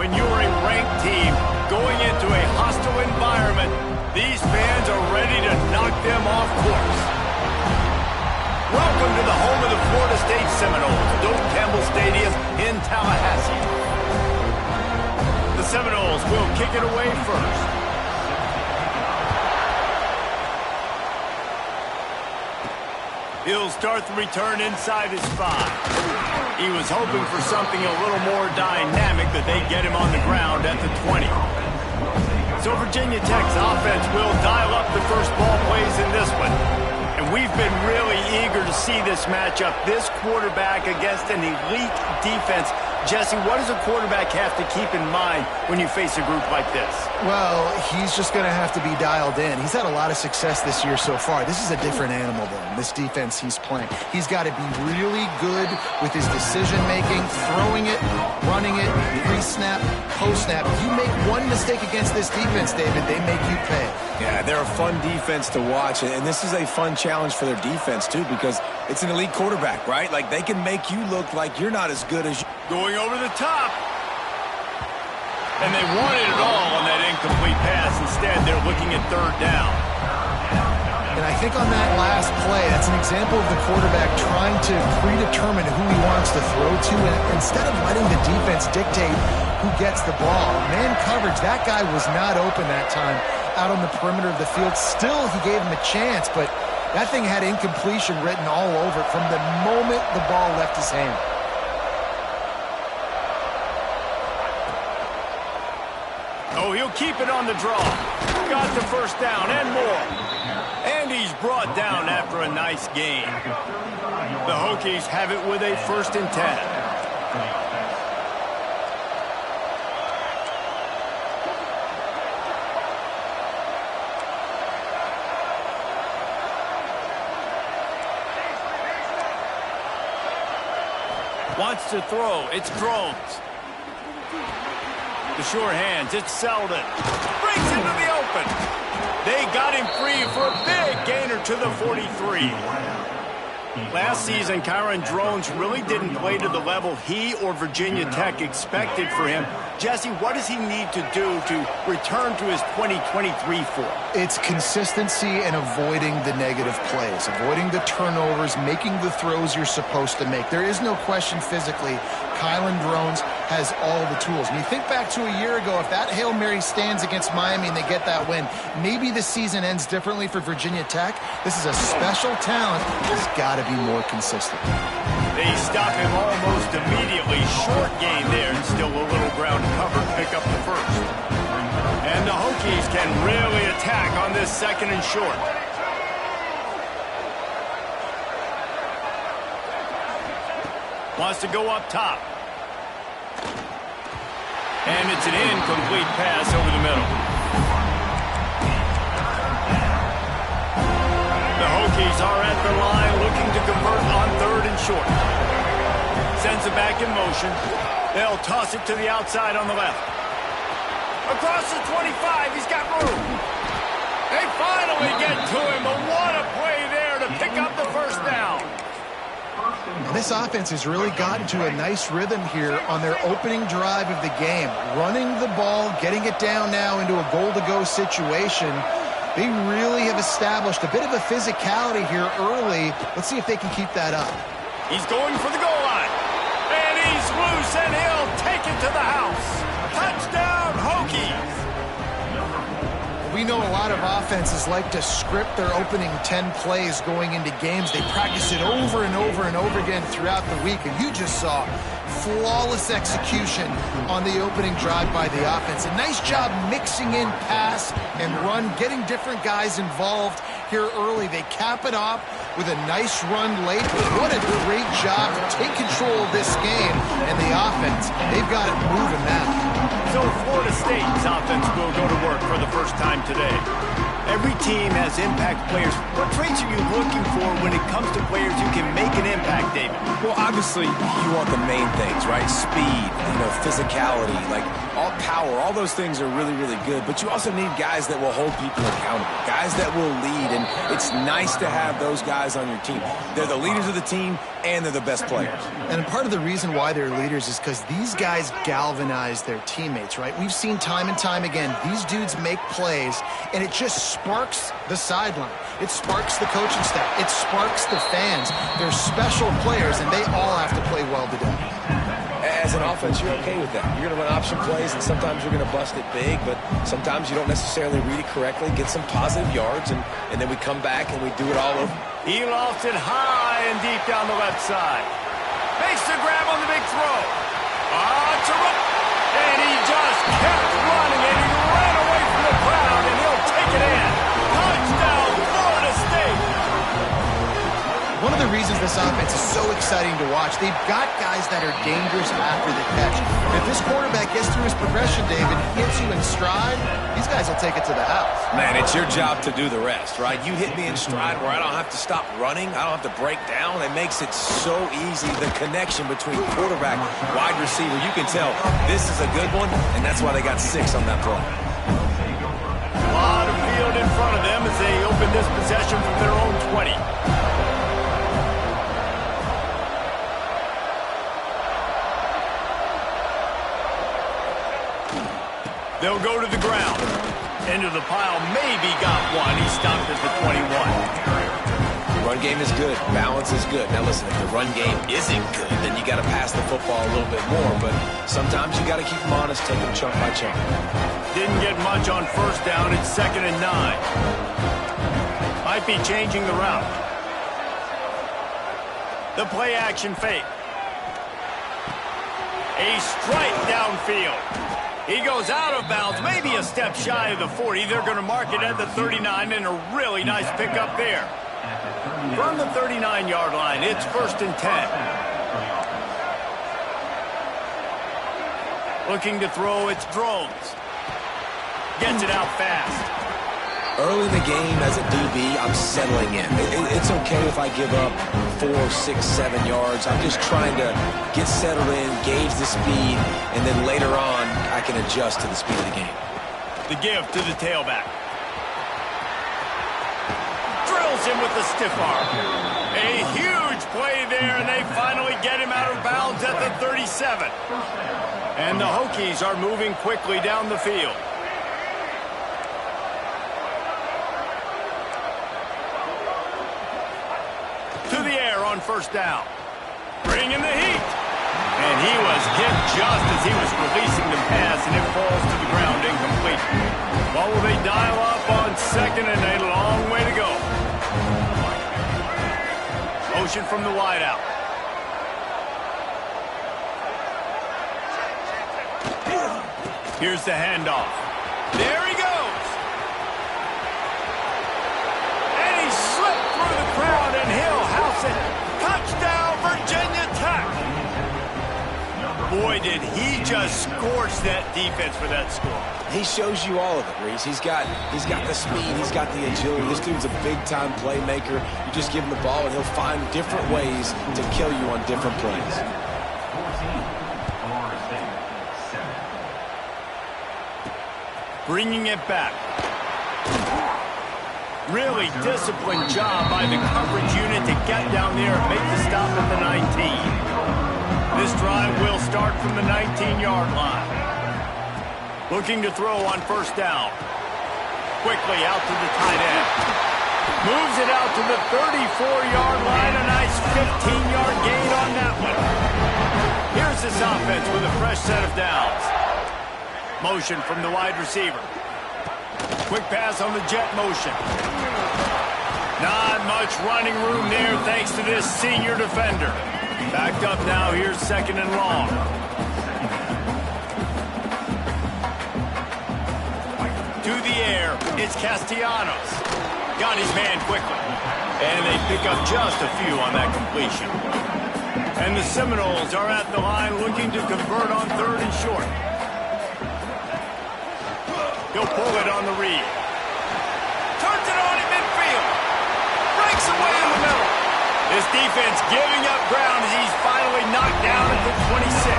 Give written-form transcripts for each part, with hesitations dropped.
when you're a ranked team going into a hostile environment, these fans are ready to knock them off course. Welcome to the home of the Florida State Seminoles, Doak Campbell Stadium in Tallahassee. The Seminoles will kick it away first. He'll start the return inside his 5. He was hoping for something a little more dynamic, that they get him on the ground at the 20. So Virginia Tech's offense will dial up the first ball plays in this one. And we've been really eager to see this matchup, this quarterback against an elite defense. Jesse, what does a quarterback have to keep in mind when you face a group like this? Well, he's just going to have to be dialed in. He's had a lot of success this year so far. This is a different animal than this defense he's playing. He's got to be really good with his decision-making, throwing it, running it, pre-snap, post-snap. You make one mistake against this defense, David, they make you pay. Yeah, they're a fun defense to watch, and this is a fun challenge for their defense, too, because it's an elite quarterback, right? Like, they can make you look like you're not as good as you. Going over the top. And they wanted it all on that incomplete pass. Instead, they're looking at third down. And I think on that last play, that's an example of the quarterback trying to predetermine who he wants to throw to, and instead of letting the defense dictate who gets the ball. Man coverage, that guy was not open that time out on the perimeter of the field. Still, he gave him a chance, but that thing had incompletion written all over it from the moment the ball left his hand. Oh, he'll keep it on the draw. Got the first down and more. And he's brought down after a nice gain. The Hokies have it with a 1st and 10. Wants to throw. It's Drones. The sure hands, it's Selden. Brings into the open. They got him free for a big gainer to the 43. Last season, Kyron Drones really didn't play to the level he or Virginia Tech expected for him. Jesse, what does he need to do to return to his 2023 form? It's consistency and avoiding the negative plays, avoiding the turnovers, making the throws you're supposed to make. There is no question physically, Kyron Drones has all the tools. And you think back to a year ago, if that Hail Mary stands against Miami and they get that win, maybe the season ends differently for Virginia Tech. This is a special talent. He's got to be more consistent. They stop him almost immediately. Short gain there, and still a little ground cover. Pick up the first. And the Hokies can really attack on this 2nd and short. Wants to go up top. And it's an incomplete pass over the middle. The Hokies are at the line looking to convert on 3rd and short. Sends it back in motion. They'll toss it to the outside on the left. Across the 25, he's got room. They finally get to him, but what a play there to pick up the first down. This offense has really gotten to a nice rhythm here on their opening drive of the game. Running the ball, getting it down now into a goal-to-go situation. They really have established a bit of a physicality here early. Let's see if they can keep that up. He's going for the goal line. And he's loose, and he'll take it to the house. Touchdown, Hokies. We know a lot of offenses like to script their opening 10 plays going into games. They practice it over and over and over again throughout the week, and you just saw flawless execution on the opening drive by the offense. A nice job mixing in pass and run, getting different guys involved here early. They cap it off with a nice run late. What a great job to take control of this game, and the offense, they've got it moving now. So Florida State's offense will go to work for the first time today. Every team has impact players. What traits are you looking for when it comes to players who can make an impact, David? Well, obviously, you want the main things, right? Speed, physicality, like all power, all those things are really, really good. But you also need guys that will hold people accountable, guys that will lead. And it's nice to have those guys on your team. They're the leaders of the team, and they're the best players. And part of the reason why they're leaders is because these guys galvanize their teammates, right? We've seen time and time again, these dudes make plays, and it just sparks the sideline. It sparks the coaching staff. It sparks the fans. They're special players, and they all have to play well today. As an offense, you're okay with that. You're going to run option plays, and sometimes you're going to bust it big, but sometimes you don't necessarily read it correctly, get some positive yards, and then we come back and we do it all over. He lost it high and deep down the left side. Makes the grab on the big throw. It's a run. And he just kept running, and he ran away from the crowd, and he'll take it in. Touchdown, Florida State. One of the reasons this offense is so exciting to watch, they've got guys that are dangerous after the catch. If this quarterback gets through his progression, David, hits you in stride, these guys will take it to the house. Man, it's your job to do the rest, right? You hit me in stride where I don't have to stop running. I don't have to break down. It makes it so easy, the connection between quarterback, wide receiver. You can tell this is a good one, and that's why they got 6 on that play. A lot of field in front of them as they open this possession from their own 20. They'll go to the ground. Into the pile, maybe got one. He stopped at the 21. The run game is good. Balance is good. Now listen, if the run game isn't good, then you got to pass the football a little bit more. But sometimes you got to keep them honest, take them chunk by chunk. Didn't get much on first down. It's 2nd and 9. Might be changing the route. The play action fake. A strike downfield. He goes out of bounds, maybe a step shy of the 40. They're going to mark it at the 39, and a really nice pickup there. From the 39-yard line, it's 1st and 10. Looking to throw, it's Drones. Gets it out fast. Early in the game, as a DB, I'm settling in. It's okay if I give up 4, 6, 7 yards. I'm just trying to get settled in, gauge the speed, and then later on, I can adjust to the speed of the game. The give to the tailback. Drills him with the stiff arm. A huge play there, and they finally get him out of bounds at the 37. And the Hokies are moving quickly down the field. To the air on first down. Bringing the heat. And he was hit just as he was releasing the pass, and it falls to the ground incomplete. What will they dial up on 2nd and a long way to go? Motion from the wideout. Here's the handoff. There he goes. And he slipped through the crowd, and he'll house it. Touchdown, Virginia Tech. Boy, did he just scorch that defense for that score. He shows you all of it, Reese. He's got the speed, he's got the agility. This dude's a big-time playmaker. You just give him the ball, and he'll find different ways to kill you on different plays. Bringing it back. Really disciplined job by the coverage unit to get down there and make the stop at the 19. This drive will start from the 19-yard line. Looking to throw on first down. Quickly out to the tight end. Moves it out to the 34-yard line. A nice 15-yard gain on that one. Here's this offense with a fresh set of downs. Motion from the wide receiver. Quick pass on the jet motion. Not much running room there thanks to this senior defender. Backed up now, here's 2nd and long. To the air, it's Castellanos. Got his man quickly. And they pick up just a few on that completion. And the Seminoles are at the line looking to convert on 3rd and short. He'll pull it on the read. way in the middle. This defense giving up ground as he's finally knocked down at the 26.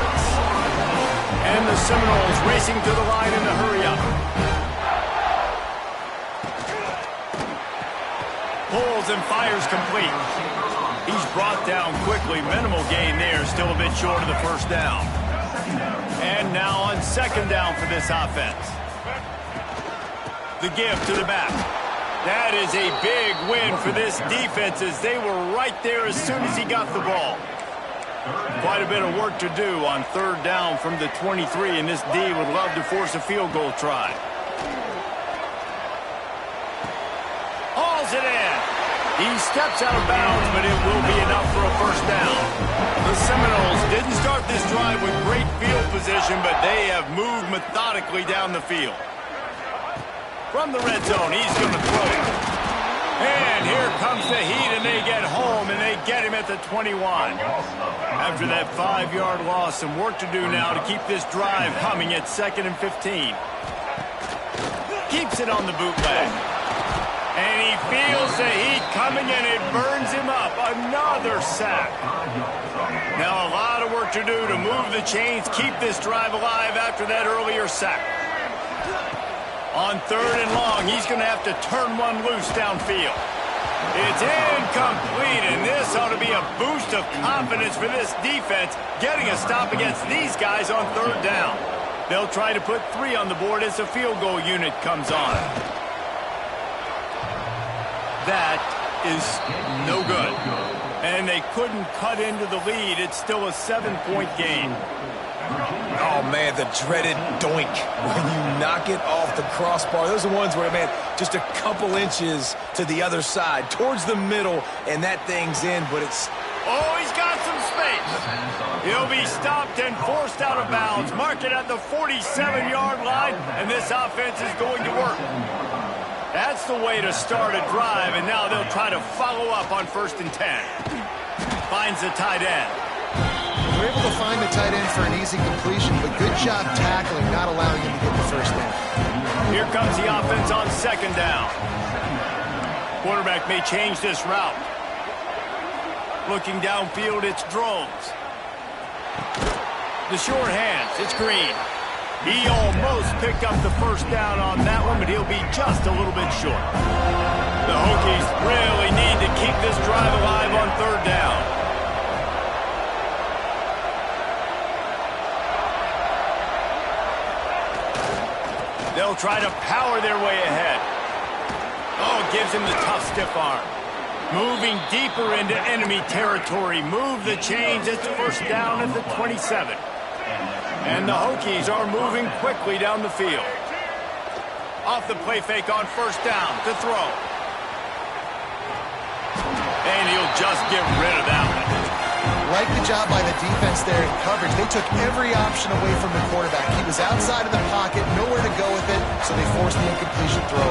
And the Seminoles racing to the line in the hurry-up. Pulls and fires complete. He's brought down quickly. Minimal gain there. Still a bit short of the first down. And now on second down for this offense. The give to the back. That is a big win for this defense as they were right there as soon as he got the ball. Quite a bit of work to do on third down from the 23, and this D would love to force a field goal try. Hauls it in. He steps out of bounds, but it will be enough for a first down. The Seminoles didn't start this drive with great field position, but they have moved methodically down the field. From the red zone, he's going to throw it. And here comes the heat, and they get home, and they get him at the 21. After that 5-yard loss, some work to do now to keep this drive humming at 2nd and 15. Keeps it on the bootleg. And he feels the heat coming, and it burns him up. Another sack. Now a lot of work to do to move the chains, keep this drive alive after that earlier sack. On third and long, he's going to have to turn one loose downfield. It's incomplete, and this ought to be a boost of confidence for this defense, getting a stop against these guys on third down. They'll try to put 3 on the board as the field goal unit comes on. That is no good. And they couldn't cut into the lead. It's still a 7-point game. Oh, man, the dreaded doink when you knock it off the crossbar. Those are the ones where, man, just a couple inches to the other side, towards the middle, and that thing's in, but it's... Oh, he's got some space. He'll be stopped and forced out of bounds. Mark it at the 47-yard line, and this offense is going to work. That's the way to start a drive, and now they'll try to follow up on 1st and 10. Finds the tight end. We're able to find the tight end for an easy completion, but good job tackling, not allowing him to get the first down. Here comes the offense on second down. Quarterback may change this route. Looking downfield, it's Drones. The short hands, it's Green. He almost picked up the first down on that one, but he'll be just a little bit short. The Hokies really need to keep this drive alive on third down. They'll try to power their way ahead. Oh, gives him the tough stiff arm. Moving deeper into enemy territory. Move the chains. It's first down at the 27. And the Hokies are moving quickly down the field. Off the play fake on first down to throw. And he'll just get rid of that one. Like the job by the defense there in coverage. They took every option away from the quarterback. He was outside of the pocket, nowhere to go with it, so they forced the incompletion throw.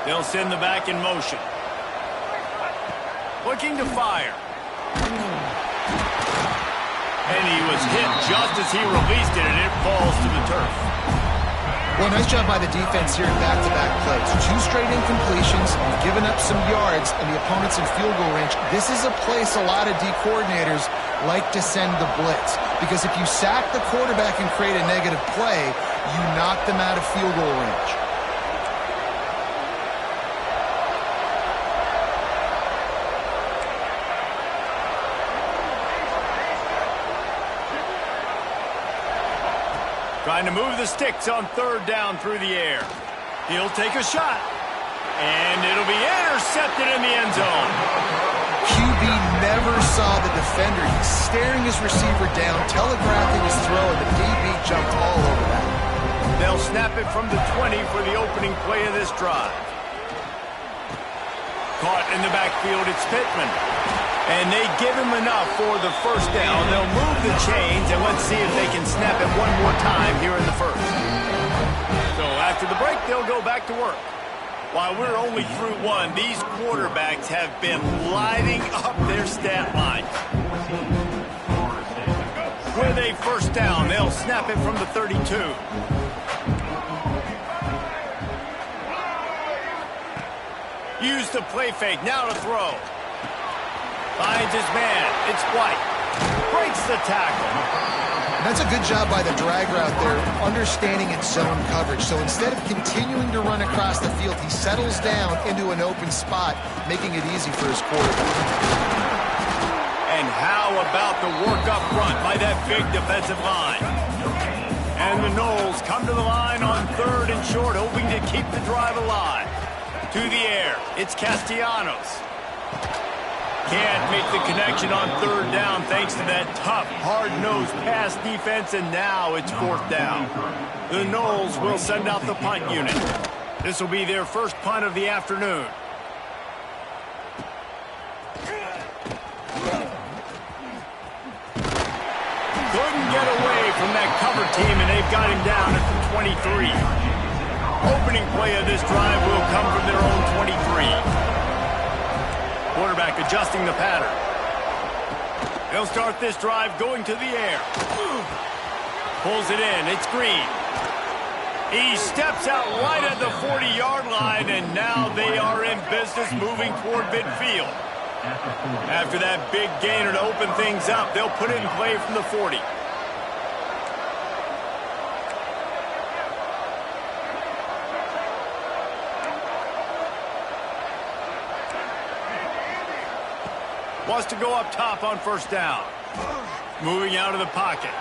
They'll send the back in motion. Looking to fire. And he was hit just as he released it, and it falls to the turf. Well, nice job by the defense here in back-to-back plays. 2 straight incompletions, you've given up some yards, and the opponent's in field goal range. This is a place a lot of D coordinators like to send the blitz, because if you sack the quarterback and create a negative play, you knock them out of field goal range. Trying to move the sticks on third down through the air. He'll take a shot. And it'll be intercepted in the end zone. QB never saw the defender. He's staring his receiver down, telegraphing his throw, and the DB jumped all over that. They'll snap it from the 20 for the opening play of this drive. Caught in the backfield, it's Pittman. And they give him enough for the first down. They'll move the chains, and let's see if they can snap it one more time here in the first. So after the break, they'll go back to work. While we're only through one, these quarterbacks have been lighting up their stat line. With a first down, they'll snap it from the 32. Use the play fake, now to throw. Finds his man, it's White. Breaks the tackle. And that's a good job by the drag route there, understanding its zone coverage. So instead of continuing to run across the field, he settles down into an open spot, making it easy for his quarterback. And how about the work up front by that big defensive line? And the Noles come to the line on 3rd and short, hoping to keep the drive alive. To the air, it's Castellanos. Can't make the connection on 3rd down thanks to that tough, hard-nosed pass defense, and now it's 4th down. The Noles will send out the punt unit. This will be their first punt of the afternoon. Couldn't get away from that cover team, and they've got him down at the 23. Opening play of this drive will come from their own 23. Quarterback adjusting the pattern. They'll start this drive going to the air. Pulls it in. It's Green. He steps out right at the 40-yard line, and now they are in business moving toward midfield. After that big gainer to open things up, they'll put it in play from the 40. Wants to go up top on 1st down. Moving out of the pocket.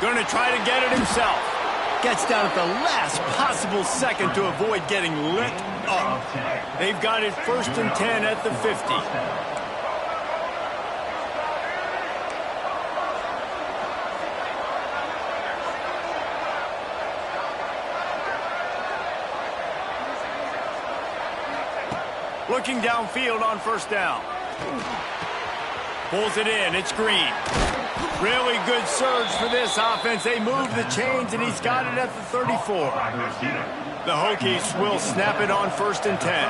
Going to try to get it himself. Gets down at the last possible second to avoid getting lit up. They've got it 1st and 10 at the 50. Looking downfield on 1st down. Pulls it in. It's Green. Really good surge for this offense. They move the chains, and he's got it at the 34. The Hokies will snap it on 1st and 10.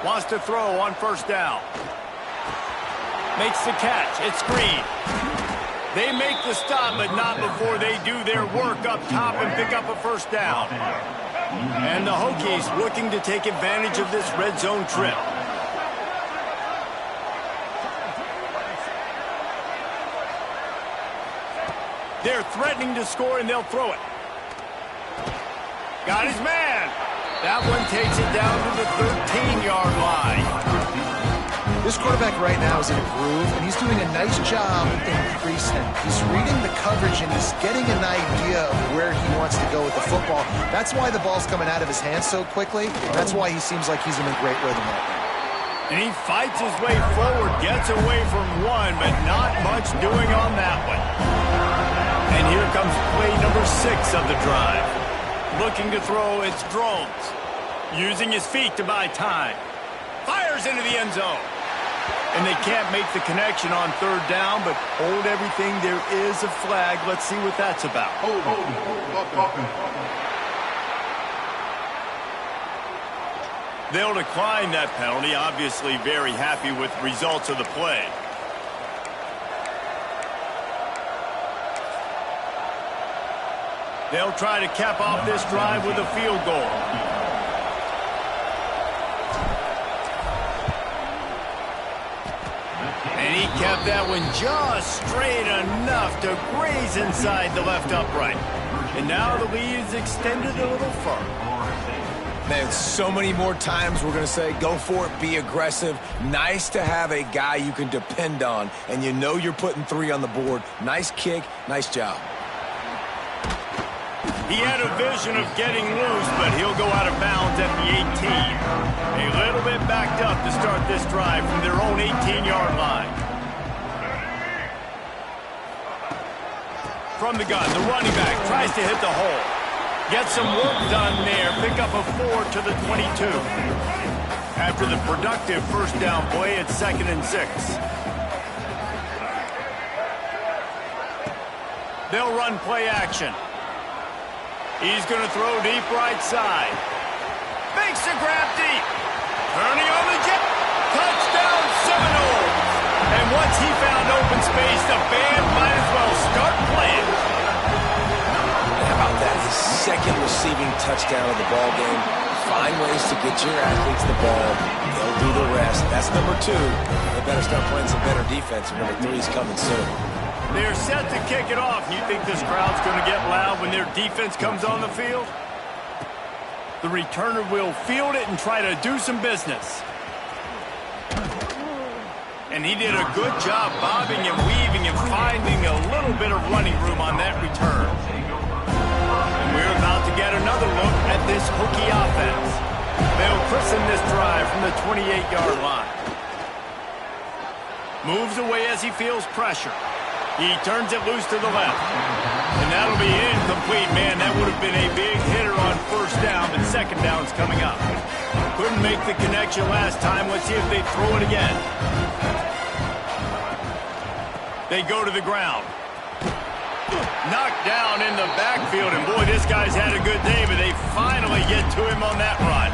Wants to throw on 1st down. Makes the catch. It's Green. They make the stop, but not before they do their work up top and pick up a 1st down. And the Hokies looking to take advantage of this red zone trip. They're threatening to score, and they'll throw it. Got his man. That one takes it down to the 13-yard line. This quarterback right now is in a groove, and he's doing a nice job in pre-snap. He's reading the coverage, and he's getting an idea of where he wants to go with the football. That's why the ball's coming out of his hands so quickly. That's why he seems like he's in a great rhythm right now. And he fights his way forward, gets away from one, but not much doing on that one. And here comes play number 6 of the drive. Looking to throw, it's Drones. Using his feet to buy time. Fires into the end zone. And they can't make the connection on 3rd down, but hold everything. There is a flag. Let's see what that's about. They'll decline that penalty. Obviously very happy with the results of the play. They'll try to cap off this drive with a field goal. And he kept that one just straight enough to graze inside the left upright. And now the lead is extended a little further. Man, so many more times we're going to say, go for it, be aggressive. Nice to have a guy you can depend on, and you know you're putting 3 on the board. Nice kick, nice job. He had a vision of getting loose, but he'll go out of bounds at the 18. A little bit backed up to start this drive from their own 18-yard line. From the gun, the running back tries to hit the hole. Gets some work done there. Pick up a 4 to the 22. After the productive 1st down play, it's 2nd and 6. They'll run play action. He's going to throw deep right side. Makes the grab deep. Turning on the jet. Touchdown Seminoles. And And once he found open space, the band might as well start playing. And how about that? His second receiving touchdown of the ball game. Find ways to get your athletes the ball. They'll do the rest. That's number 2. They better start playing some better defense. And number 3 is coming soon. They're set to kick it off. You think this crowd's going to get loud when their defense comes on the field? The returner will field it and try to do some business. And he did a good job bobbing and weaving and finding a little bit of running room on that return. And we're about to get another look at this Hokie offense. They'll christen this drive from the 28-yard line. Moves away as he feels pressure. He turns it loose to the left. And that'll be incomplete, man. That would have been a big hitter on first down, but second down's coming up. Couldn't make the connection last time. Let's see if they throw it again. They go to the ground. Knocked down in the backfield, and boy, this guy's had a good day, but they finally get to him on that run.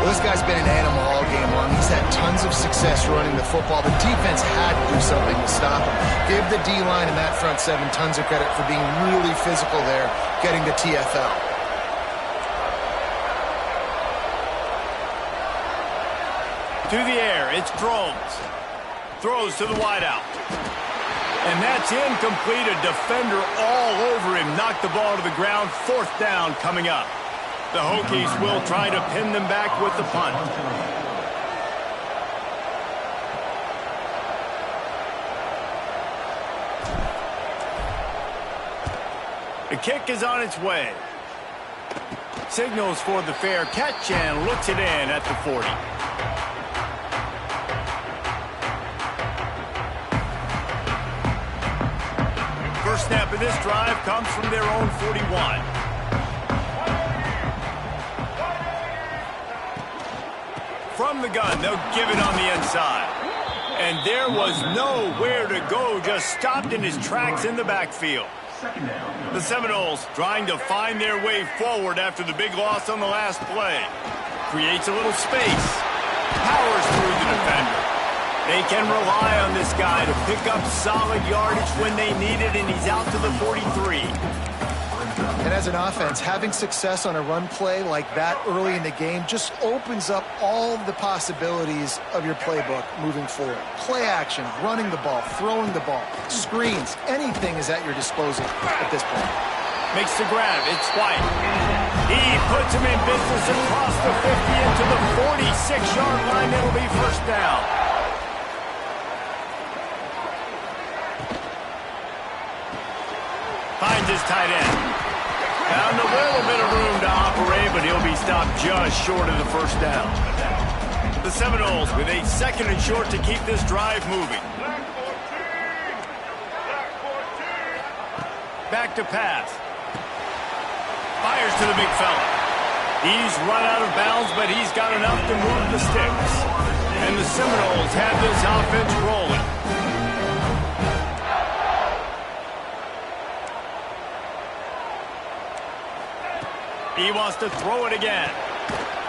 Well, this guy's been an animal all game long. He's had tons of success running the football. The defense had to do something to stop him. Give the D-line and that front 7 tons of credit for being really physical there, getting the TFL. To the air, it's Drones. Throws to the wideout. And that's incomplete. A defender all over him. Knocked the ball to the ground. Fourth down coming up. The Hokies will try to pin them back with the punt. The kick is on its way. Signals for the fair catch and looks it in at the 40. First snap of this drive comes from their own 41. From the gun, they'll give it on the inside. And there was nowhere to go, just stopped in his tracks in the backfield. The Seminoles trying to find their way forward after the big loss on the last play. Creates a little space. Powers through the defender. They can rely on this guy to pick up solid yardage when they need it, and he's out to the 43. And as an offense, having success on a run play like that early in the game just opens up all the possibilities of your playbook moving forward. Play action, running the ball, throwing the ball, screens, anything is at your disposal at this point. Makes the grab. It's White. He puts him in business across the 50 into the 46-yard line. It'll be first down. Finds his tight end. Found a little bit of room to operate, but he'll be stopped just short of the first down. The Seminoles with a second and short to keep this drive moving. Back to pass. Fires to the big fella. He's run out of bounds, but he's got enough to move the sticks. And the Seminoles have this offense rolling. He wants to throw it again.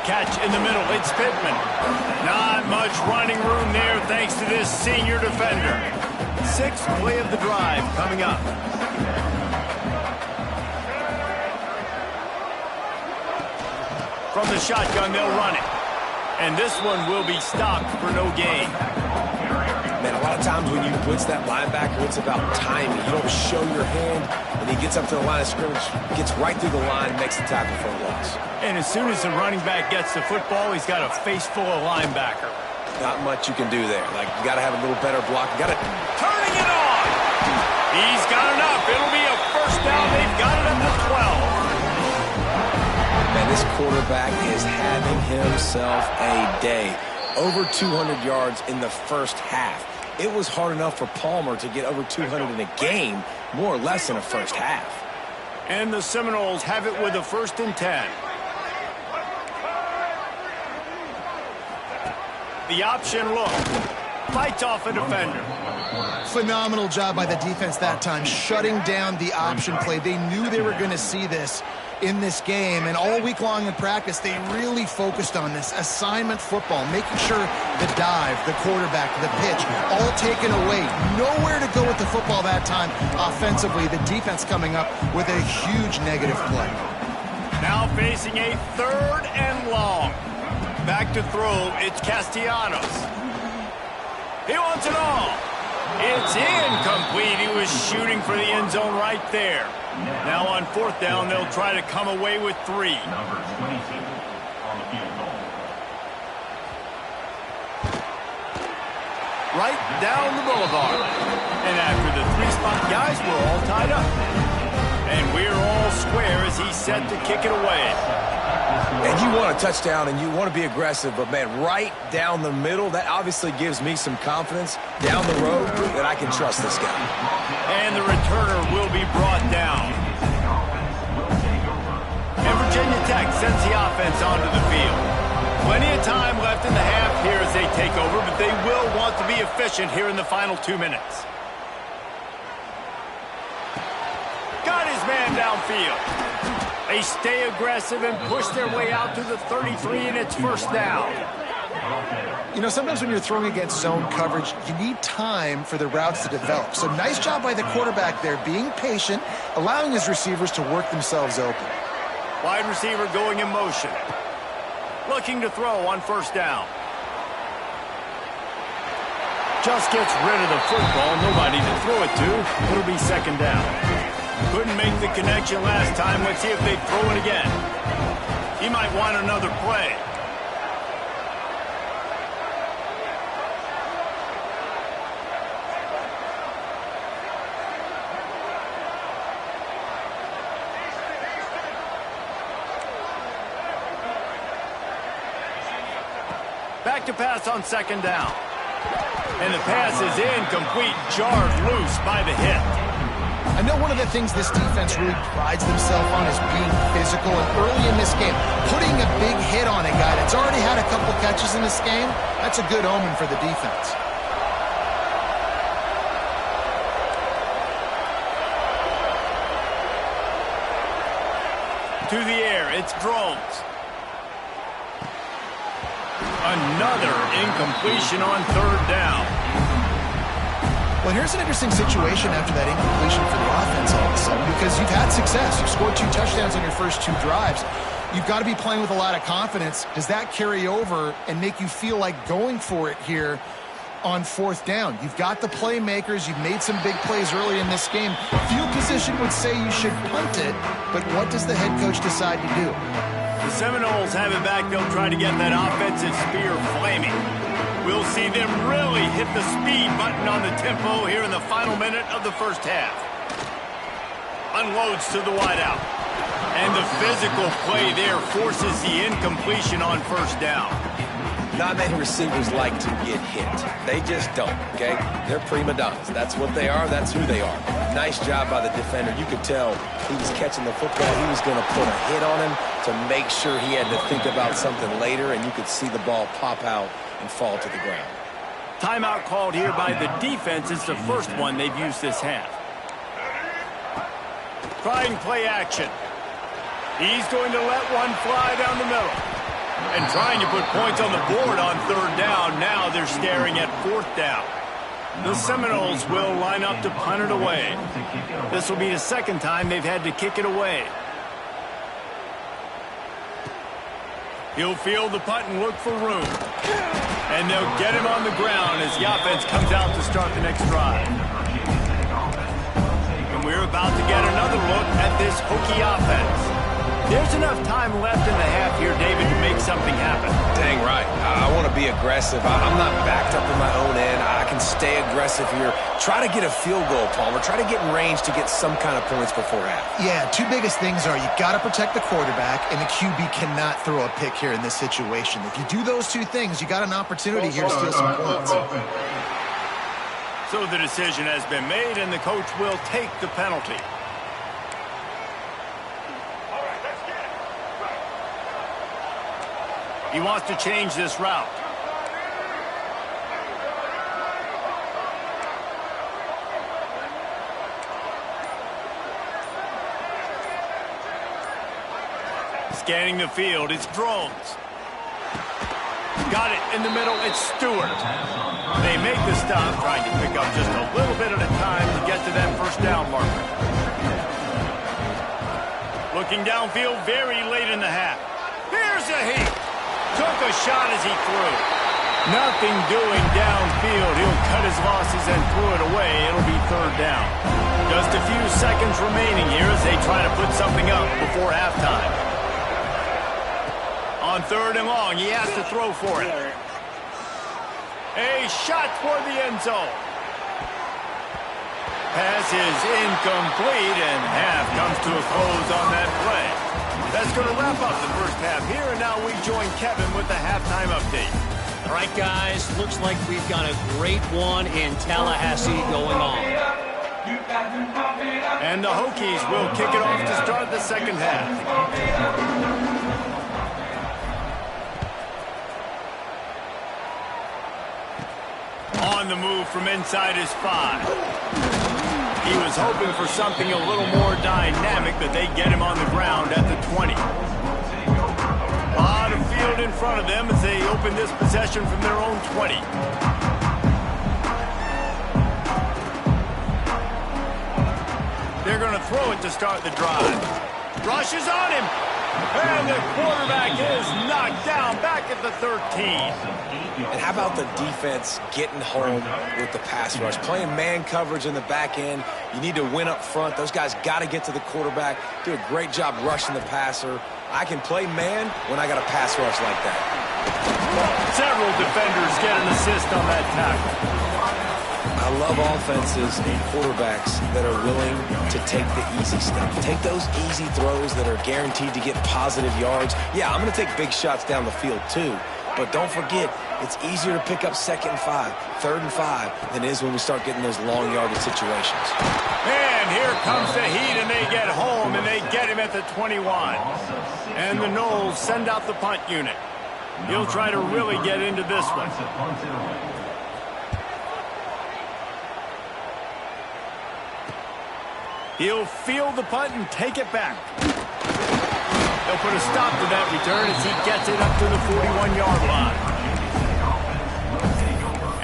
Catch in the middle. It's Pittman. Not much running room there thanks to this senior defender. Sixth play of the drive coming up. From the shotgun, they'll run it. And this one will be stopped for no gain. Man, a lot of times when you blitz that linebacker, it's about timing. You don't show your hand, and he gets up to the line of scrimmage, gets right through the line, and makes the tackle for a loss. And as soon as the running back gets the football, he's got a face full of linebacker. Not much you can do there. Like, you got to have a little better block. You got to... Turning it on! He's got enough. It'll be a first down. They've got it at the 12. Man, this quarterback is having himself a day. Over 200 yards in the first half. It was hard enough for Palmer to get over 200 in a game, more or less in a first half. And the Seminoles have it with a 1st and 10. The option look. Fights off a defender. Phenomenal job by the defense that time, shutting down the option play. They knew they were going to see this in this game, and all week long in practice, they really focused on this assignment football, making sure the dive, the quarterback, the pitch, all taken away. Nowhere to go with the football that time offensively. The defense coming up with a huge negative play. Now facing a 3rd and long. Back to throw, it's Castellanos. He wants it all. It's incomplete. He was shooting for the end zone right there. Now on 4th down, they'll try to come away with 3. Right down the boulevard. And after the 3-spot guys, we're all tied up. And we're all square as he's set to kick it away. And you want a touchdown and you want to be aggressive, but man, right down the middle, that obviously gives me some confidence down the road that I can trust this guy. And the returner will be brought down. And Virginia Tech sends the offense onto the field. Plenty of time left in the half here as they take over, but they will want to be efficient here in the final 2 minutes. Got his man downfield. They stay aggressive and push their way out to the 33, and it's 1st down. You know, sometimes when you're throwing against zone coverage, you need time for the routes to develop. So nice job by the quarterback there, being patient, allowing his receivers to work themselves open. Wide receiver going in motion. Looking to throw on 1st down. Just gets rid of the football. Nobody to throw it to. It'll be 2nd down. Couldn't make the connection last time. Let's see if they throw it again. He might want another play. Back to pass on 2nd down. And the pass is incomplete, jarred loose by the hit. I know one of the things this defense really prides themselves on is being physical, and early in this game, putting a big hit on a guy that's already had a couple catches in this game, that's a good omen for the defense. To the air, it's Drones. Another incompletion on 3rd down. Well, here's an interesting situation after that incompletion for the offense all of a sudden, because you've had success. You've scored 2 touchdowns on your first 2 drives. You've got to be playing with a lot of confidence. Does that carry over and make you feel like going for it here on 4th down? You've got the playmakers. You've made some big plays early in this game. Field position would say you should punt it, but what does the head coach decide to do? The Seminoles have it back. They'll try to get that offensive spear flaming. We'll see them really hit the speed button on the tempo here in the final minute of the 1st half. Unloads to the wideout. And the physical play there forces the incompletion on 1st down. Not many receivers like to get hit. They just don't, okay? They're prima donnas. That's what they are. That's who they are. Nice job by the defender. You could tell he was catching the football. He was going to put a hit on him to make sure he had to think about something later, and you could see the ball pop out and fall to the ground. Timeout called here by the defense. It's the 1st one they've used this half. Trying play action. He's going to let one fly down the middle. And trying to put points on the board on 3rd down. Now they're staring at 4th down. The Seminoles will line up to punt it away. This will be the 2nd time they've had to kick it away. He'll field the punt and look for room. And they'll get him on the ground as the offense comes out to start the next drive. And we're about to get another look at this Hokie offense. There's enough time left in the half here, David, to make something happen. Dang right. I want to be aggressive. I'm not backed up in my own end. I can stay aggressive here. Try to get a field goal, Palmer. Try to get in range to get some kind of points before half. Yeah, 2 biggest things are you got to protect the quarterback, and the QB cannot throw a pick here in this situation. If you do those 2 things, you got an opportunity here to steal some points. So the decision has been made, and the coach will take the penalty. He wants to change this route. Scanning the field, it's Drones. Got it in the middle, it's Stewart. They make the stop, trying to pick up just a little bit at a time to get to that first down marker. Looking downfield very late in the half. Here's a heat. Took a shot as he threw. Nothing doing downfield. He'll cut his losses and throw it away. It'll be third down. Just a few seconds remaining here as they try to put something up before halftime. On third and long, he has to throw for it. A shot toward the end zone. Pass is incomplete, and half comes to a close on that play. That's going to wrap up the first half here, and now we join Kevin with the halftime update. All right, guys, looks like we've got a great one in Tallahassee going on. And the Hokies will kick it off to start the second half. On the move from inside his 5. He was hoping for something a little more dynamic, but they get him on the ground at the 20. A lot of field in front of them as they open this possession from their own 20. They're going to throw it to start the drive. Rush is on him. And the quarterback is knocked down back at the 13. And how about the defense getting home with the pass rush? Playing man coverage in the back end. You need to win up front. Those guys got to get to the quarterback. Do a great job rushing the passer. I can play man when I got a pass rush like that. Several defenders get an assist on that tackle. I love offenses and quarterbacks that are willing to take the easy stuff. Take those easy throws that are guaranteed to get positive yards. Yeah, I'm going to take big shots down the field too. But don't forget, it's easier to pick up 2nd and 5, 3rd and 5 than it is when we start getting those long yardage situations. And here comes the heat, and they get home, and they get him at the 21. And the Noles send out the punt unit. He'll try to really get into this one. He'll field the punt and take it back. They'll put a stop to that return as he gets it up to the 41-yard line.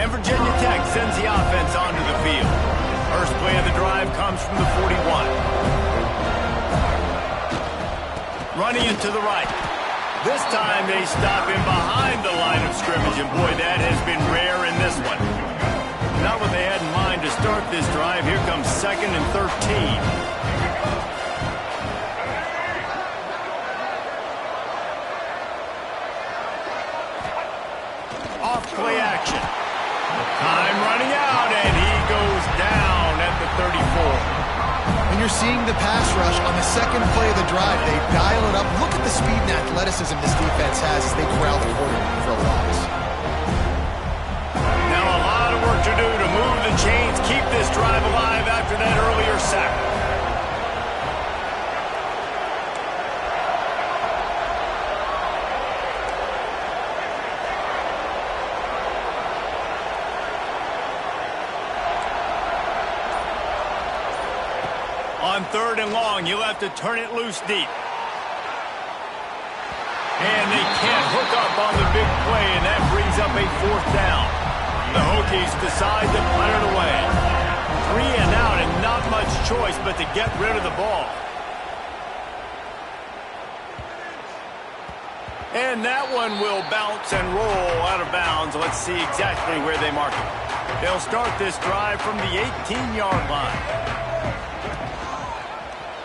And Virginia Tech sends the offense onto the field. First play of the drive comes from the 41. Running it to the right. This time they stop him behind the line of scrimmage, and boy, that has been rare in this one. Not what they had in mind to start this drive. Here comes 2nd and 13. Off-play action. Time running out, and he goes down at the 34. When you're seeing the pass rush on the second play of the drive, they dial it up. Look at the speed and athleticism this defense has as they corral the quarterback for a loss. Now a lot of work to do to move the chains, keep this drive alive after that earlier sack. On 3rd and long, you'll have to turn it loose deep. And they can't hook up on the big play, and that brings up a 4th down. The Hokies decide to punt it away. 3 and out, and not much choice but to get rid of the ball. And that one will bounce and roll out of bounds. Let's see exactly where they mark it. They'll start this drive from the 18-yard line.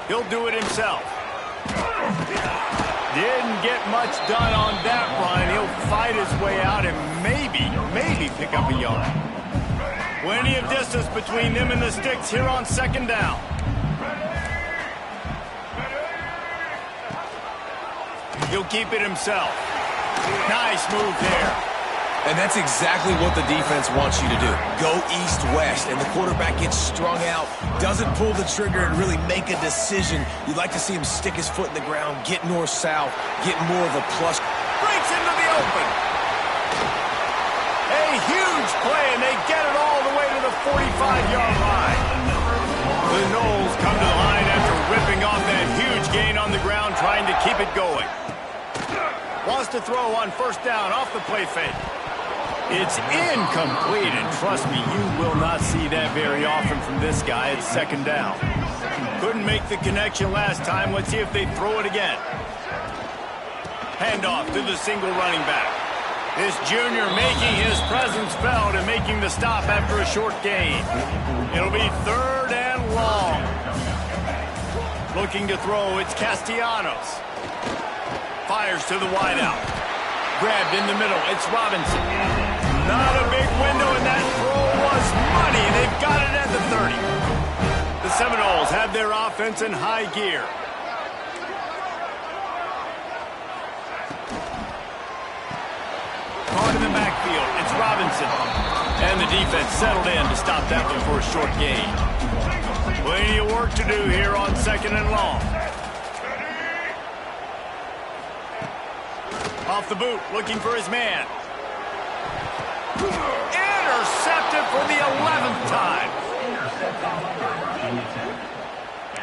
He'll do it himself. Didn't get much done on that run. He'll fight his way out and maybe pick up a yard. Plenty of distance between them and the sticks here on 2nd down. He'll keep it himself. Nice move there. And that's exactly what the defense wants you to do. Go east-west, and the quarterback gets strung out, doesn't pull the trigger and really make a decision. You'd like to see him stick his foot in the ground, get north-south, get more of a plus. Breaks into the open. A huge play, and they get it all the way to the 45-yard line. The Noles come to the line after ripping off that huge gain on the ground, trying to keep it going. Wants to throw on first down off the play fake. It's incomplete, and trust me, you will not see that very often from this guy at second down. Couldn't make the connection last time. Let's see if they throw it again. Handoff to the single running back. This junior making his presence felt and making the stop after a short gain. It'll be 3rd and long. Looking to throw, it's Castellanos. Fires to the wideout. Grabbed in the middle, it's Robinson. Not a big window, and that throw was money. They've got it at the 30. The Seminoles have their offense in high gear. Caught in the backfield, it's Robinson. And the defense settled in to stop that one for a short gain. Plenty of work to do here on 2nd and long. Off the boot, looking for his man. Intercepted for the 11th time.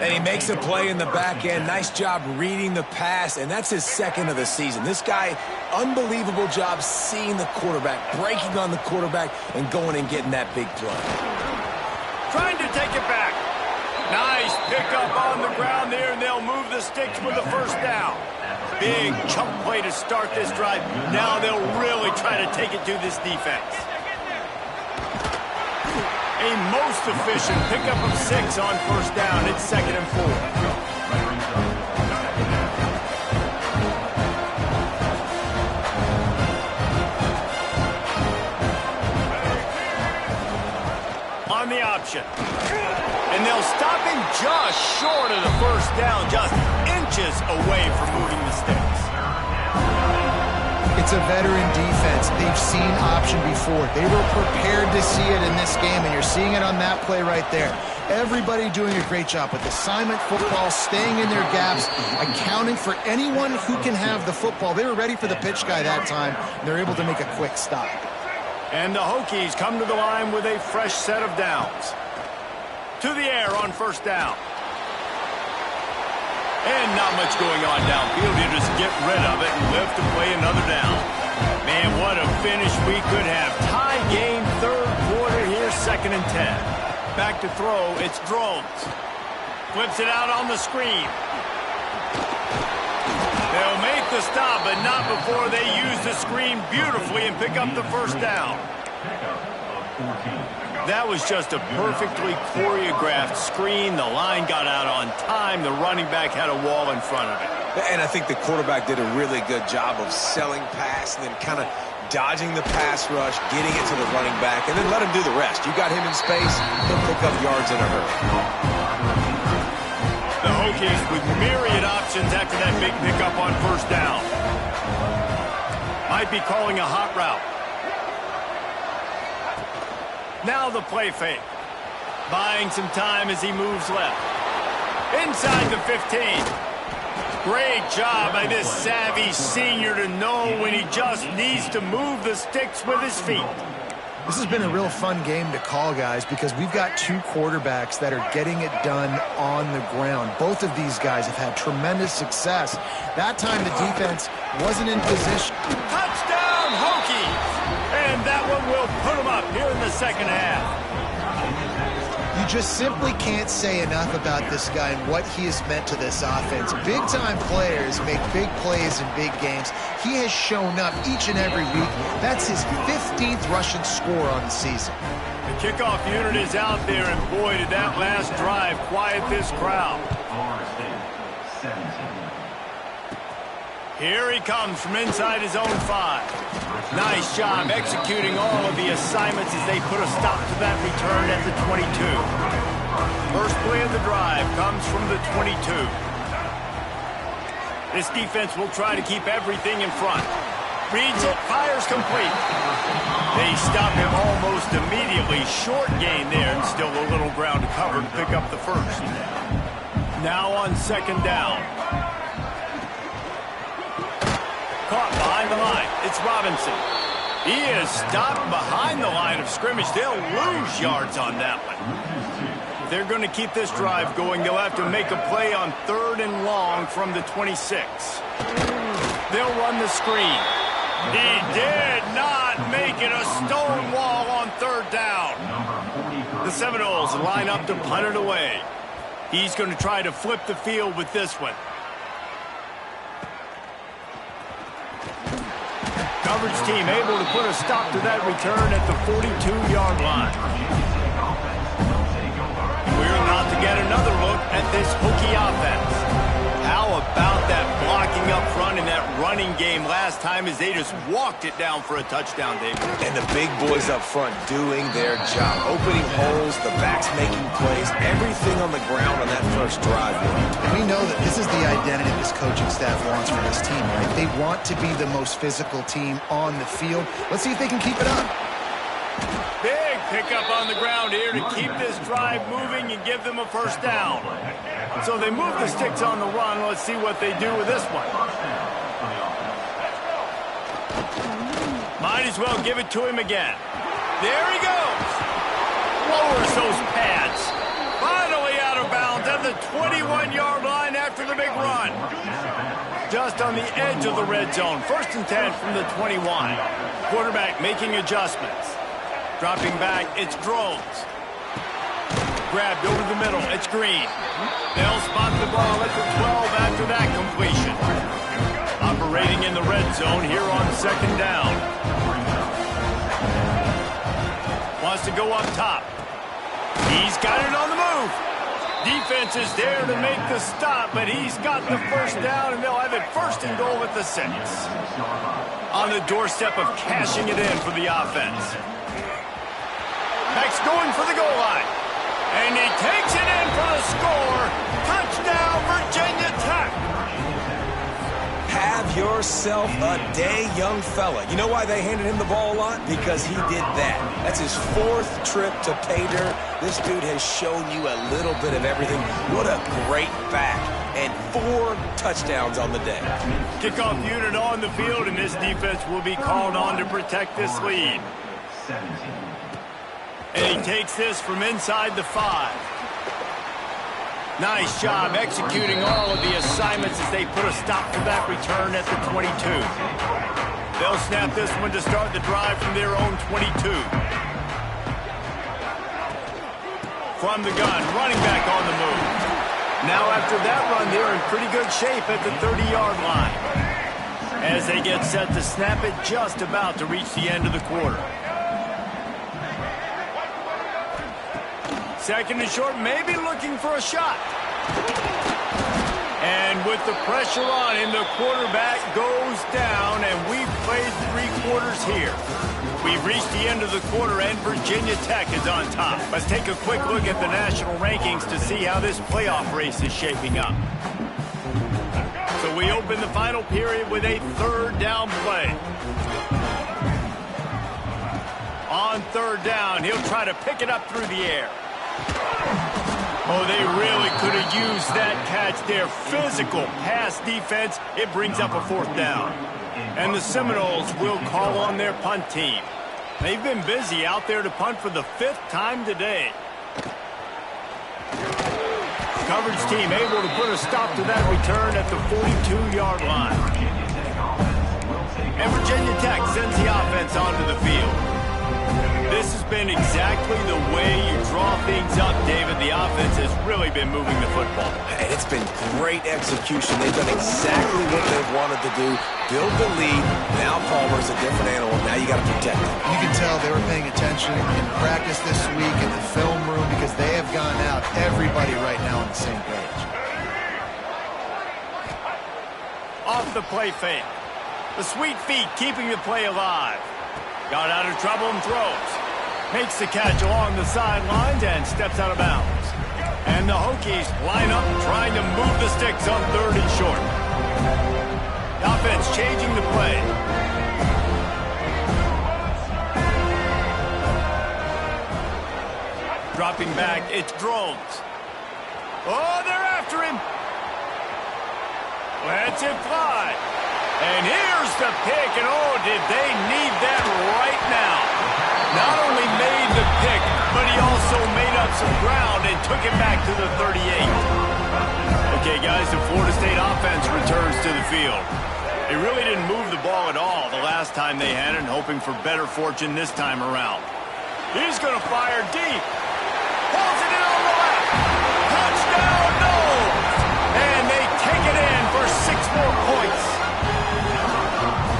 And he makes a play in the back end. Nice job reading the pass, and that's his 2nd of the season. This guy, unbelievable job seeing the quarterback, breaking on the quarterback, and going and getting that big play. Trying to take it back. Nice pickup on the ground there, and they'll move the sticks for the first down. Big chunk play to start this drive. Now they'll really try to take it to this defense. A most efficient pickup of 6 on first down. It's 2nd and 4. On the option. And they'll stop him just short of the first down, just inches away from moving the sticks. It's a veteran defense. They've seen option before. They were prepared to see it in this game, and you're seeing it on that play right there. Everybody doing a great job with assignment football, staying in their gaps, accounting for anyone who can have the football. They were ready for the pitch guy that time, and they're able to make a quick stop. And the Hokies come to the line with a fresh set of downs. To the air on first down. And not much going on downfield. You just get rid of it and live to play another down. Man, what a finish we could have. Tie game, 3rd quarter here, 2nd and 10. Back to throw, it's Drones. Flips it out on the screen. They'll make the stop, but not before they use the screen beautifully and pick up the first down. That was just a perfectly choreographed screen. The line got out on time. The running back had a wall in front of it. And I think the quarterback did a really good job of selling pass and then kind of dodging the pass rush, getting it to the running back, and then let him do the rest. You got him in space, he'll pick up yards in a hurry. The Hokies with myriad options after that big pickup on first down. Might be calling a hot route. Now the play fake. Buying some time as he moves left. Inside the 15. Great job by this savvy senior to know when he just needs to move the sticks with his feet. This has been a real fun game to call, guys, because we've got 2 quarterbacks that are getting it done on the ground. Both of these guys have had tremendous success. That time the defense wasn't in position. Touchdown, Hokies! And that one will put them up here in the 2nd half. You just simply can't say enough about this guy and what he has meant to this offense. Big-time players make big plays in big games. He has shown up each and every week. That's his 15th rushing score on the season. The kickoff unit is out there, and boy, did that last drive quiet this crowd. Here he comes from inside his own 5. Nice job executing all of the assignments as they put a stop to that return at the 22. First play of the drive comes from the 22. This defense will try to keep everything in front. Reads it, fires complete. They stop him almost immediately. Short gain there, and still a little ground to cover to pick up the first. Now on 2nd down. Caught behind the line. It's Robinson. He is stopped behind the line of scrimmage. They'll lose yards on that one. If they're going to keep this drive going, they'll have to make a play on 3rd and long from the 26. They'll run the screen. He did not make it a stone wall on 3rd down. The Seminoles line up to punt it away. He's going to try to flip the field with this one. Coverage team able to put a stop to that return at the 42-yard line. We're about to get another look at this Hokie offense. How about that blocking up front in that running game last time as they just walked it down for a touchdown, David? And the big boys up front doing their job. Opening holes, the backs making plays, everything on the ground on that first drive. And we know that this is the identity this coaching staff wants for this team, right? They want to be the most physical team on the field. Let's see if they can keep it up. Big pickup on the ground here to keep this drive moving and give them a first down. So they move the sticks on the run. Let's see what they do with this one. Might as well give it to him again. There he goes. Lowers those pads. Finally out of bounds at the 21-yard line after the big run. Just on the edge of the red zone. 1st and 10 from the 21. Quarterback making adjustments. Dropping back, it's Drones. Grabbed over the middle, it's Green. They'll spot the ball at the 12 after that completion. Operating in the red zone here on 2nd down. Wants to go up top. He's got it on the move. Defense is there to make the stop, but he's got the first down, and they'll have it 1st and goal at the 6. On the doorstep of cashing it in for the offense. Max going for the goal line. And he takes it in for the score. Touchdown, Virginia Tech. Have yourself a day, young fella. You know why they handed him the ball a lot? Because he did that. That's his 4th trip to pay dirt. This dude has shown you a little bit of everything. What a great back. And 4 touchdowns on the day. Kickoff unit on the field, and this defense will be called on to protect this lead. And he takes this from inside the 5. Nice job executing all of the assignments as they put a stop to that return at the 22. They'll snap this one to start the drive from their own 22. From the gun, running back on the move. Now after that run, they're in pretty good shape at the 30-yard line. As they get set to snap it just about to reach the end of the quarter. 2nd and short, maybe looking for a shot. And with the pressure on him, the quarterback goes down, and we've played 3 quarters here. We've reached the end of the quarter, and Virginia Tech is on top. Let's take a quick look at the national rankings to see how this playoff race is shaping up. So we open the final period with a 3rd down play. On 3rd down, he'll try to pick it up through the air. Oh, they really could have used that catch there. Physical pass defense. It brings up a 4th down. And the Seminoles will call on their punt team. They've been busy out there to punt for the 5th time today. Coverage team able to put a stop to that return at the 42-yard line. And Virginia Tech sends the offense onto the field. This has been exactly the way you draw things up, David. The offense has really been moving the football. And it's been great execution. They've done exactly what they've wanted to do. Build the lead. Now Palmer's a different animal. Now you got to protect him. You can tell they were paying attention in practice this week in the film room because they have gone out, everybody right now on the same page. Off the play fake. The sweet feet keeping the play alive. Got out of trouble and throws. Makes the catch along the sidelines and steps out of bounds. And the Hokies line up trying to move the sticks on 3rd and short. The offense changing the play. Dropping back, it's Drones. Oh, they're after him. Lets it fly. And here's the pick, and oh, did they need that right now. Not only made the pick, but he also made up some ground and took it back to the 38. Okay, guys, the Florida State offense returns to the field. They really didn't move the ball at all the last time they had it, hoping for better fortune this time around. He's going to fire deep. Pulls it in on the left. Touchdown, no! And they take it in for 6 more points.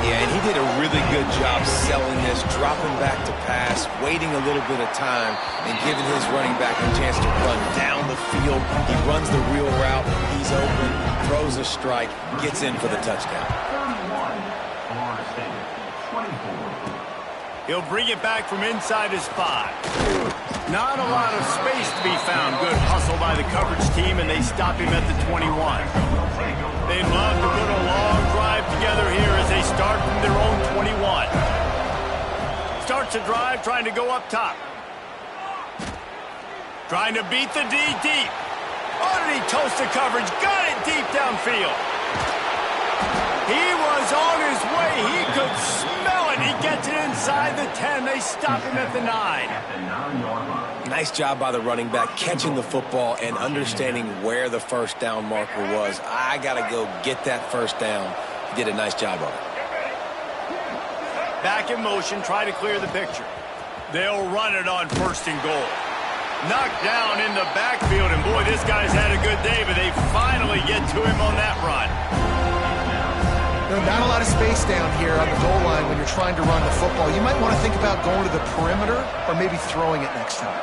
Yeah, and he did a really good job selling this, dropping back to pass, waiting a little bit of time, and giving his running back a chance to run down the field. He runs the real route. He's open, throws a strike, gets in for the touchdown. He'll bring it back from inside his 5. Not a lot of space to be found. Good hustle by the coverage team, and they stop him at the 21. They'd love to put a long drive together here as they start from their own 21. Starts a drive trying to go up top. Trying to beat the D deep. Oh, did he toast the coverage? Got it deep downfield. He was on his way. He could smell it. He gets it inside the 10. They stop him at the 9. Nice job by the running back, catching the football and understanding where the first down marker was. I got to go get that first down. He did a nice job of it. Back in motion, try to clear the picture. They'll run it on 1st and goal. Knocked down in the backfield, and boy, this guy's had a good day, but they finally get to him on that run. Not a lot of space down here on the goal line when you're trying to run the football. You might want to think about going to the perimeter or maybe throwing it next time.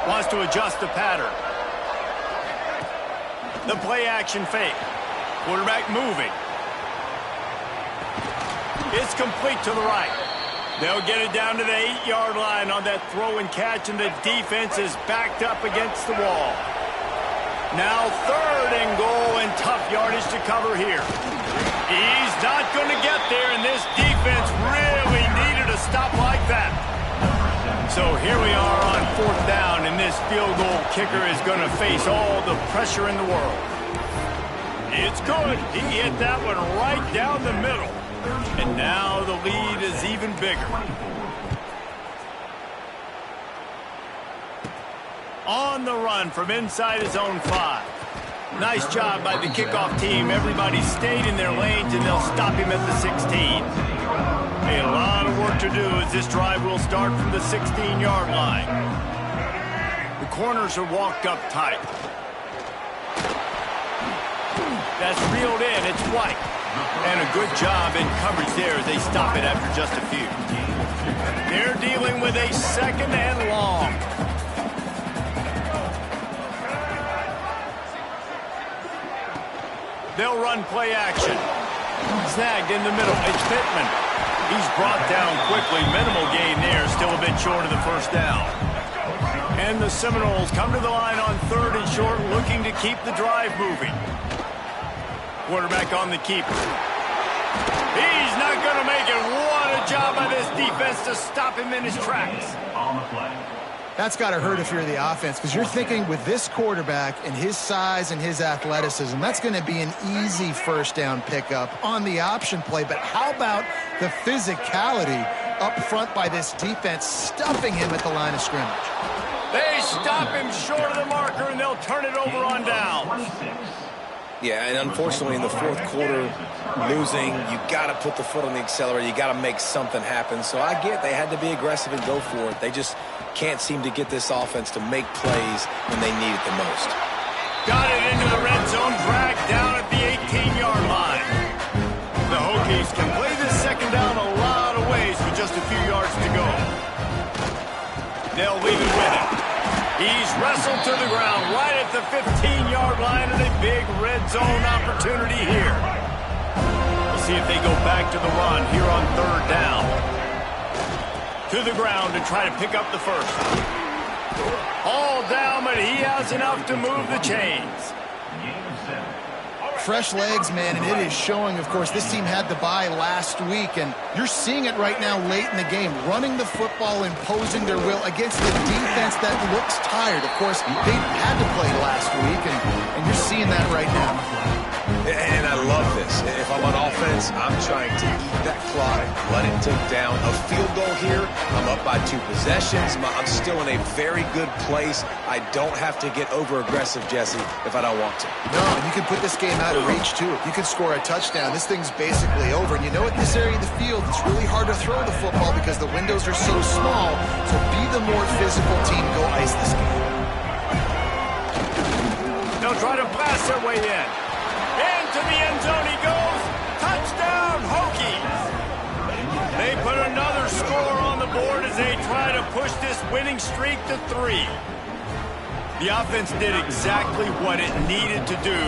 Wants to adjust the pattern. The play action fake. Quarterback moving. It's complete to the right. They'll get it down to the 8-yard line on that throw and catch, and the defense is backed up against the wall. Now 3rd and goal, and tough yardage to cover here. He's not going to get there, and this defense really needed a stop like that. So here we are on 4th down, and this field goal kicker is going to face all the pressure in the world. It's good. He hit that one right down the middle. And now the lead is even bigger. On the run from inside his own 5. Nice job by the kickoff team. Everybody stayed in their lanes, and they'll stop him at the 16. A lot of work to do as this drive will start from the 16-yard line. The corners are walked up tight. That's reeled in. It's White. And a good job in coverage there as they stop it after just a few. They're dealing with a 2nd and long. They'll run play action. Snagged in the middle. It's Pittman. He's brought down quickly. Minimal gain there. Still a bit short of the first down. And the Seminoles come to the line on 3rd and short, looking to keep the drive moving. Quarterback on the keeper. He's not going to make it. What a job by this defense to stop him in his tracks. That's got to hurt if you're the offense, because you're thinking with this quarterback and his size and his athleticism, that's going to be an easy first down pickup on the option play. But how about the physicality up front by this defense, stuffing him at the line of scrimmage? They stop him short of the marker, and they'll turn it over on down. Yeah, and unfortunately in the 4th quarter, losing, you got to put the foot on the accelerator. You got to make something happen. So I get they had to be aggressive and go for it. They just can't seem to get this offense to make plays when they need it the most. Got it into the red zone, dragged down at the 18-yard line. The Hokies can play this 2nd down a lot of ways with just a few yards to go. They'll leave it with him. He's wrestled to the ground right at the 15-yard line, and a big red zone opportunity here. We'll see if they go back to the run here on 3rd down. To the ground to try to pick up the first. All down, but he has enough to move the chains. Fresh legs, man, and it is showing. Of course, this team had the bye last week, and you're seeing it right now late in the game, running the football, imposing their will against the defense that looks tired. Of course, they had to play last week, and you're seeing that right now. And I love this. this. If I'm on offense, I'm trying to eat that clock, let it tick down. A field goal here, I'm up by 2 possessions. I'm still in a very good place. I don't have to get over-aggressive, Jesse, if I don't want to. No, and you can put this game out of reach, too. If you can score a touchdown, this thing's basically over. And you know, at this area of the field, it's really hard to throw the football because the windows are so small. So be the more physical team. Go ice this game. They'll try to blast their way in. Into the end zone he goes. Touchdown, Hokies. They put another score on the board as they try to push this winning streak to 3. The offense did exactly what it needed to do,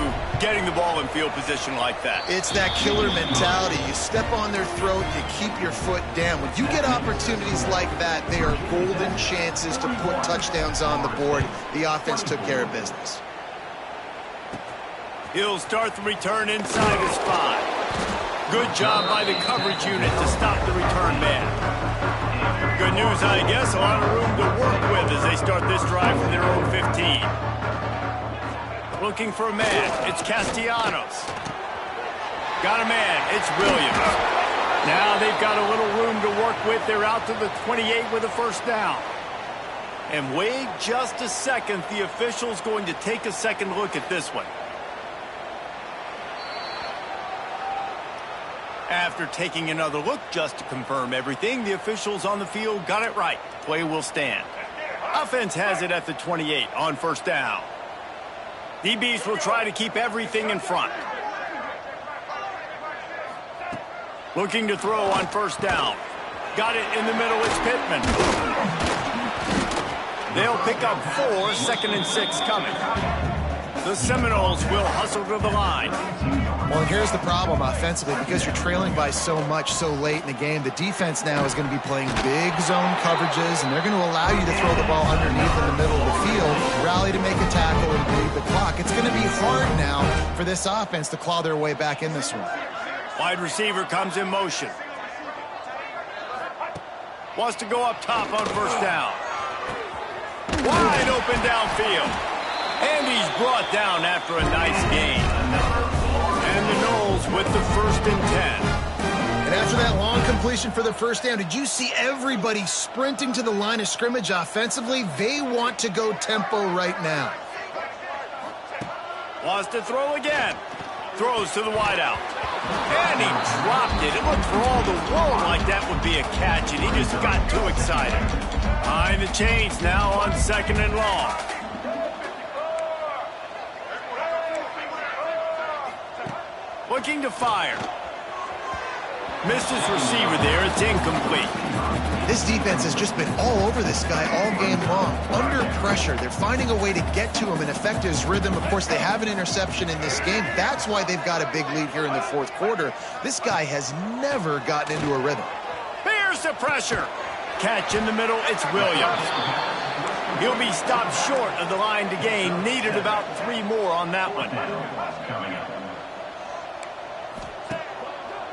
getting the ball in field position like that. It's that killer mentality. You step on their throat, you keep your foot down. When you get opportunities like that, they are golden chances to put touchdowns on the board. The offense took care of business. He'll start the return inside his 5. Good job by the coverage unit to stop the return man. Good news, I guess, a lot of room to work with as they start this drive from their own 15. Looking for a man, it's Castellanos. Got a man, it's Williams. Now they've got a little room to work with. They're out to the 28 with a first down. And wait just a second, the official's going to take a second look at this one. After taking another look just to confirm everything, the officials on the field got it right. Play will stand. Offense has it at the 28 on first down. DBs will try to keep everything in front. Looking to throw on first down. Got it in the middle, it's Pittman. They'll pick up 4, 2nd and 6 coming. The Seminoles will hustle to the line. Well, and here's the problem offensively. Because you're trailing by so much so late in the game, the defense now is going to be playing big zone coverages, and they're going to allow you to throw the ball underneath in the middle of the field, rally to make a tackle, and bleed the clock. It's going to be hard now for this offense to claw their way back in this one. Wide receiver comes in motion. Wants to go up top on first down. Wide open downfield. And he's brought down after a nice gain. And the Noles with the 1st and 10. And after that long completion for the first down, did you see everybody sprinting to the line of scrimmage offensively? They want to go tempo right now. Wants to throw again. Throws to the wideout. And he dropped it. It looked for all the world like that would be a catch, and he just got too excited. Behind the chains now on 2nd and long. Looking to fire. Missed his receiver there. It's incomplete. This defense has just been all over this guy all game long. Under pressure, they're finding a way to get to him and affect his rhythm. Of course, they have an interception in this game. That's why they've got a big lead here in the 4th quarter. This guy has never gotten into a rhythm. Here's the pressure. Catch in the middle. It's Williams. He'll be stopped short of the line to gain. Needed about 3 more on that one.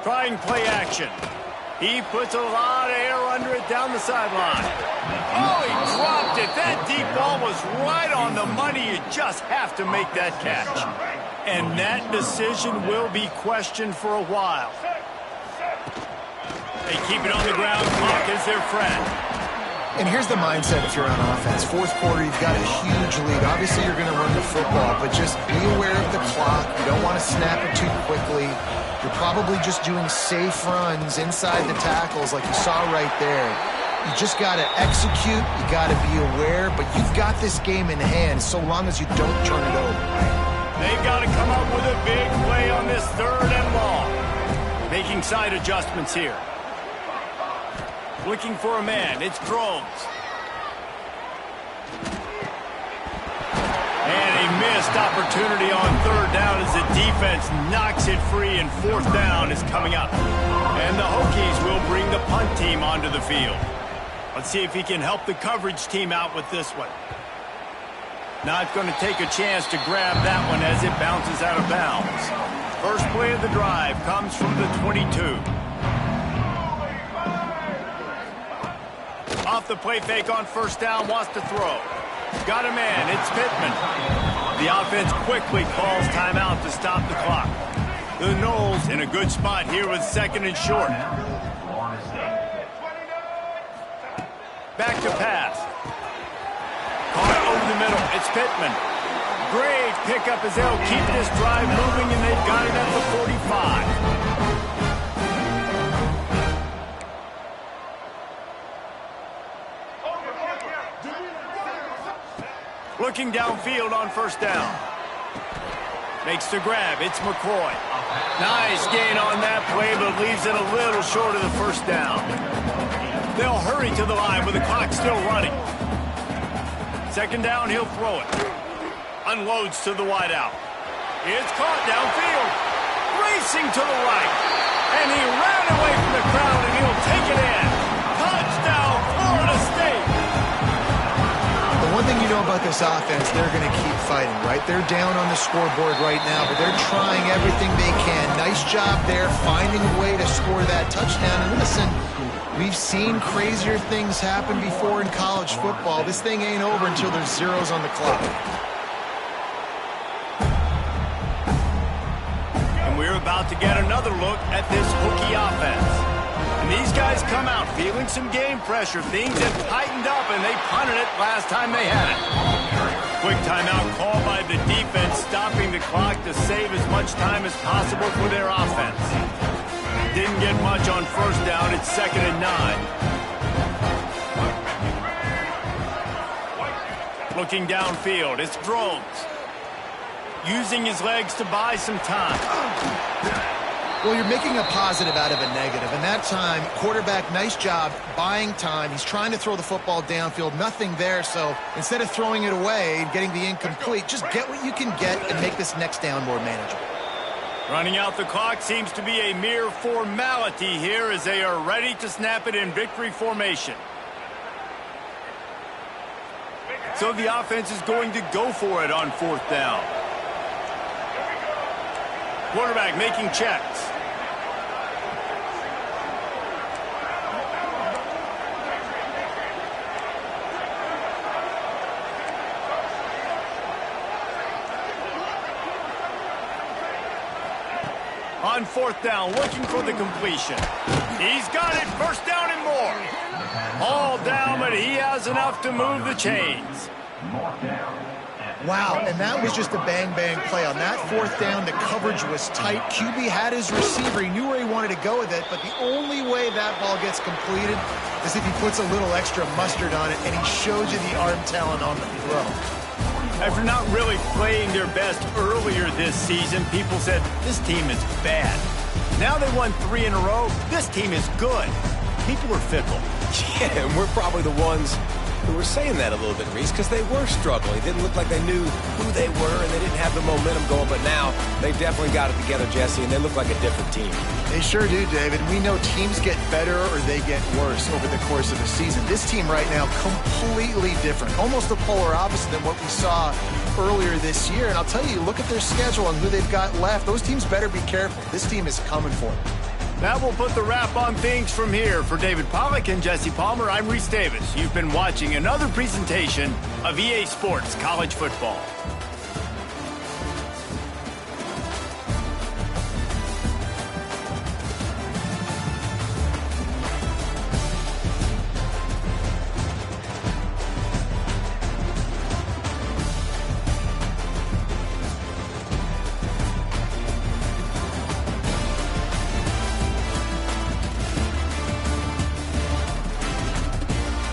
Trying play action. He puts a lot of air under it down the sideline. Oh, he dropped it. That deep ball was right on the money. You just have to make that catch. And that decision will be questioned for a while. They keep it on the ground. Clock is their friend. And here's the mindset if you're on offense. 4th quarter, you've got a huge lead. Obviously, you're going to run the football, but just be aware of the clock. You don't want to snap it too quickly. You're probably just doing safe runs inside the tackles like you saw right there. You just got to execute. You got to be aware, but you've got this game in hand so long as you don't turn it over. They've got to come up with a big play on this 3rd and long. Making side adjustments here. Looking for a man. It's Drones. And a missed opportunity on 3rd down as the defense knocks it free, and 4th down is coming up. And the Hokies will bring the punt team onto the field. Let's see if he can help the coverage team out with this one. Not going to take a chance to grab that one as it bounces out of bounds. First play of the drive comes from the 22. Off the play fake on first down, wants to throw. Got a man, it's Pittman. The offense quickly calls timeout to stop the clock. The Noles in a good spot here with 2nd and short. Back to pass. Caught over the middle. It's Pittman. Great pickup as they'll keep this drive moving, and they've got it at the 45. Looking downfield on 1st down. Makes the grab. It's McCoy. Nice gain on that play, but leaves it a little short of the 1st down. They'll hurry to the line with the clock still running. 2nd down, he'll throw it. Unloads to the wideout. It's caught downfield. Racing to the right. And he ran away from the crowd, and he'll take it in. Touchdown, Florida State. The one thing you know about this offense, they're going to keep fighting, right? They're down on the scoreboard right now, but they're trying everything they can. Nice job there, finding a way to score that touchdown. And listen, we've seen crazier things happen before in college football. This thing ain't over until there's zeros on the clock. And we're about to get another look at this Hokie offense. And these guys come out feeling some game pressure. Things have tightened up, and they punted it last time they had it. Quick timeout call by the defense, stopping the clock to save as much time as possible for their offense. Didn't get much on 1st down. It's 2nd and 9. Looking downfield, it's Drones. Using his legs to buy some time. Well, you're making a positive out of a negative, and that time, quarterback, nice job buying time. He's trying to throw the football downfield, nothing there, so instead of throwing it away and getting the incomplete, just get what you can get and make this next down more manageable. Running out the clock seems to be a mere formality here as they are ready to snap it in victory formation. So the offense is going to go for it on 4th down. Quarterback making checks. On 4th down, looking for the completion. He's got it, 1st down and more. All down, but he has enough to move the chains. Wow, and that was just a bang-bang play. On that 4th down, the coverage was tight. QB had his receiver. He knew where he wanted to go with it, but the only way that ball gets completed is if he puts a little extra mustard on it, and he showed you the arm talent on the throw. After not really playing their best earlier this season, people said, this team is bad. Now they won 3 in a row. This team is good. People are fickle. Yeah, and we're probably the ones who were saying that a little bit, Reese, because they were struggling. It didn't look like they knew who they were, and they didn't have the momentum going. But now they've definitely got it together, Jesse, and they look like a different team. They sure do, David. We know teams get better or they get worse over the course of the season. This team right now, completely different. Almost the polar opposite than what we saw earlier this year. And I'll tell you, look at their schedule and who they've got left. Those teams better be careful. This team is coming for them. That will put the wrap on things from here. For David Pollack and Jesse Palmer, I'm Reese Davis. You've been watching another presentation of EA Sports College Football.